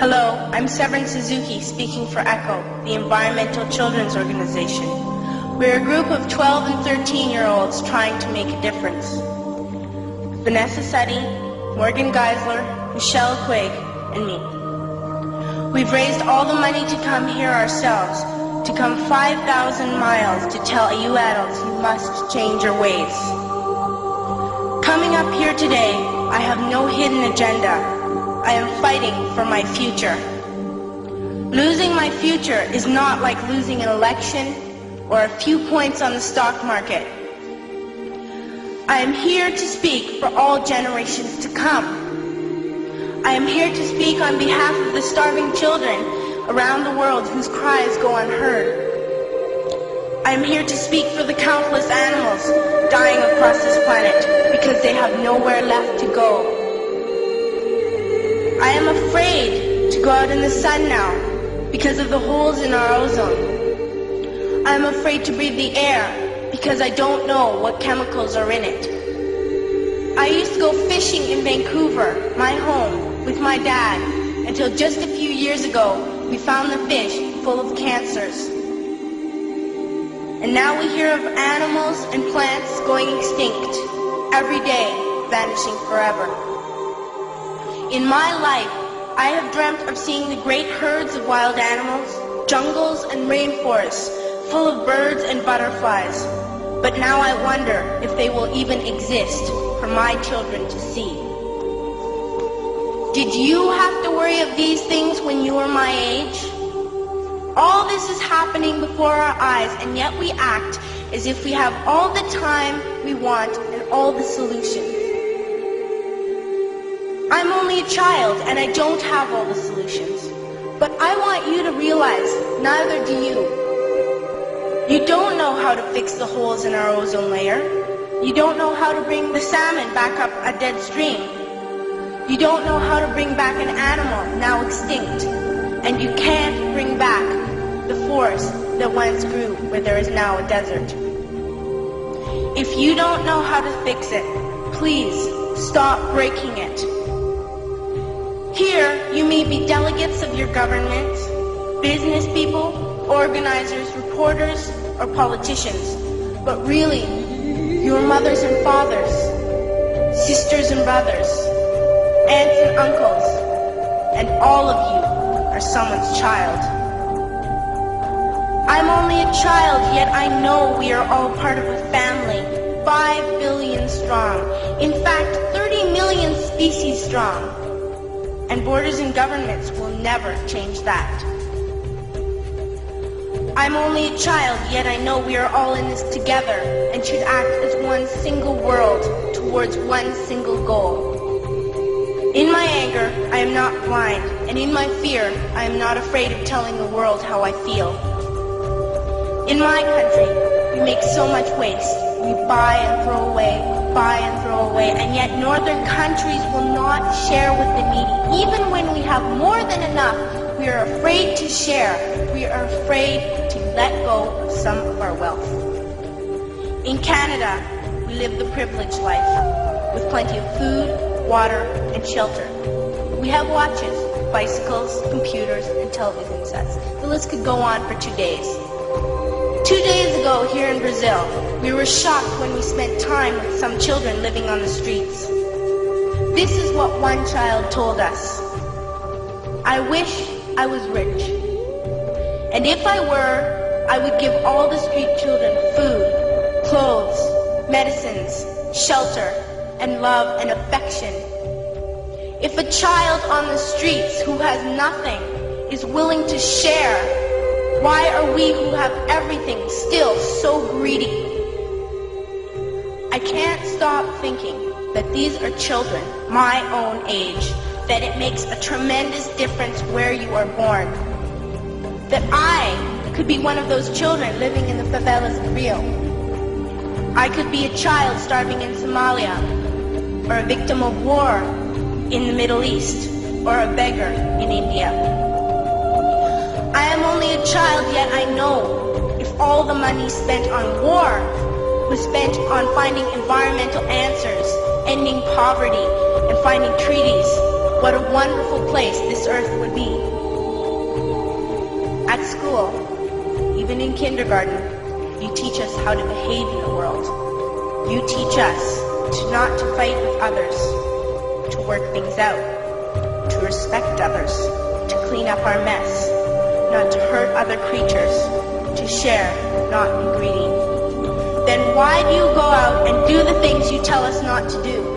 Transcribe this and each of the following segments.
Hello, I'm Severin Suzuki speaking for ECHO, the Environmental Children's Organization. We're a group of 12 and 13-year-olds trying to make a difference. Vanessa Suddy, Morgan Geisler, Michelle Quigg, and me. We've raised all the money to come here ourselves, to come 5,000 miles to tell you adults you must change your ways. Coming up here today, I have no hidden agenda. I am fighting for my future. Losing my future is not like losing an election or a few points on the stock market. I am here to speak for all generations to come. I am here to speak on behalf of the starving children around the world whose cries go unheard. I am here to speak for the countless animals dying across this planet because they have nowhere left to go. I am afraid to go out in the sun now because of the holes in our ozone. I am afraid to breathe the air because I don't know what chemicals are in it. I used to go fishing in Vancouver, my home, with my dad, until just a few years ago we found the fish full of cancers. And now we hear of animals and plants going extinct, every day vanishing forever. In my life, I have dreamt of seeing the great herds of wild animals, jungles and rainforests full of birds and butterflies. But now I wonder if they will even exist for my children to see. Did you have to worry of these things when you were my age? All this is happening before our eyes, and yet we act as if we have all the time we want and all the solutions. I'm only a child and I don't have all the solutions. But I want you to realize, neither do you. You don't know how to fix the holes in our ozone layer. You don't know how to bring the salmon back up a dead stream. You don't know how to bring back an animal now extinct. And you can't bring back the forest that once grew where there is now a desert. If you don't know how to fix it, please stop breaking it. Here, you may be delegates of your government, business people, organizers, reporters, or politicians, but really, your mothers and fathers, sisters and brothers, aunts and uncles, and all of you are someone's child. I'm only a child, yet I know we are all part of a family, 5 billion strong, in fact, 30 million species strong. And borders and governments will never change that. I'm only a child, yet I know we are all in this together and should act as one single world towards one single goal. In my anger, I am not blind, and in my fear, I am not afraid of telling the world how I feel. In my country, we make so much waste. We buy and throw away, and yet northern countries will not share with the needy. Even when we have more than enough, we are afraid to share. We are afraid to let go of some of our wealth. In Canada, we live the privileged life, with plenty of food, water, and shelter. We have watches, bicycles, computers, and television sets. The list could go on for 2 days. 2 days ago, here in Brazil, we were shocked when we spent time with some children living on the streets. This is what one child told us. I wish I was rich. And if I were, I would give all the street children food, clothes, medicines, shelter, and love and affection. If a child on the streets who has nothing is willing to share, why are we who have everything still so greedy? I can't stop thinking that these are children my own age, that it makes a tremendous difference where you are born. That I could be one of those children living in the favelas of Rio. I could be a child starving in Somalia, or a victim of war in the Middle East, or a beggar in India. I am only a child, yet I know if all the money spent on war was spent on finding environmental answers, ending poverty, and finding treaties, what a wonderful place this earth would be. At school, even in kindergarten, you teach us how to behave in the world. You teach us not to fight with others, to work things out, to respect others, to clean up our mess, not to hurt other creatures, to share, not be greedy. Then why do you go out and do the things you tell us not to do?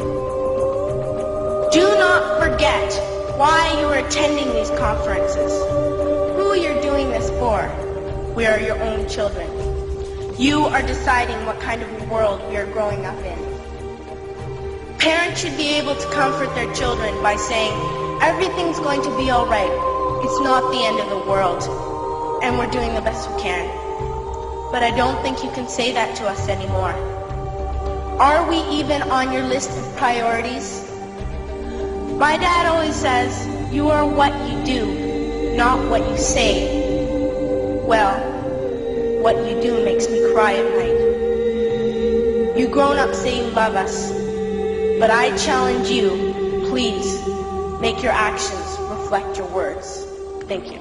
Do not forget why you are attending these conferences, who you're doing this for. We are your own children. You are deciding what kind of world we are growing up in. Parents should be able to comfort their children by saying, everything's going to be all right. It's not the end of the world, and we're doing the best we can. But I don't think you can say that to us anymore. Are we even on your list of priorities? My dad always says, you are what you do, not what you say. Well, what you do makes me cry at night. You grown-ups say you love us, but I challenge you, please, make your actions reflect your words. Thank you.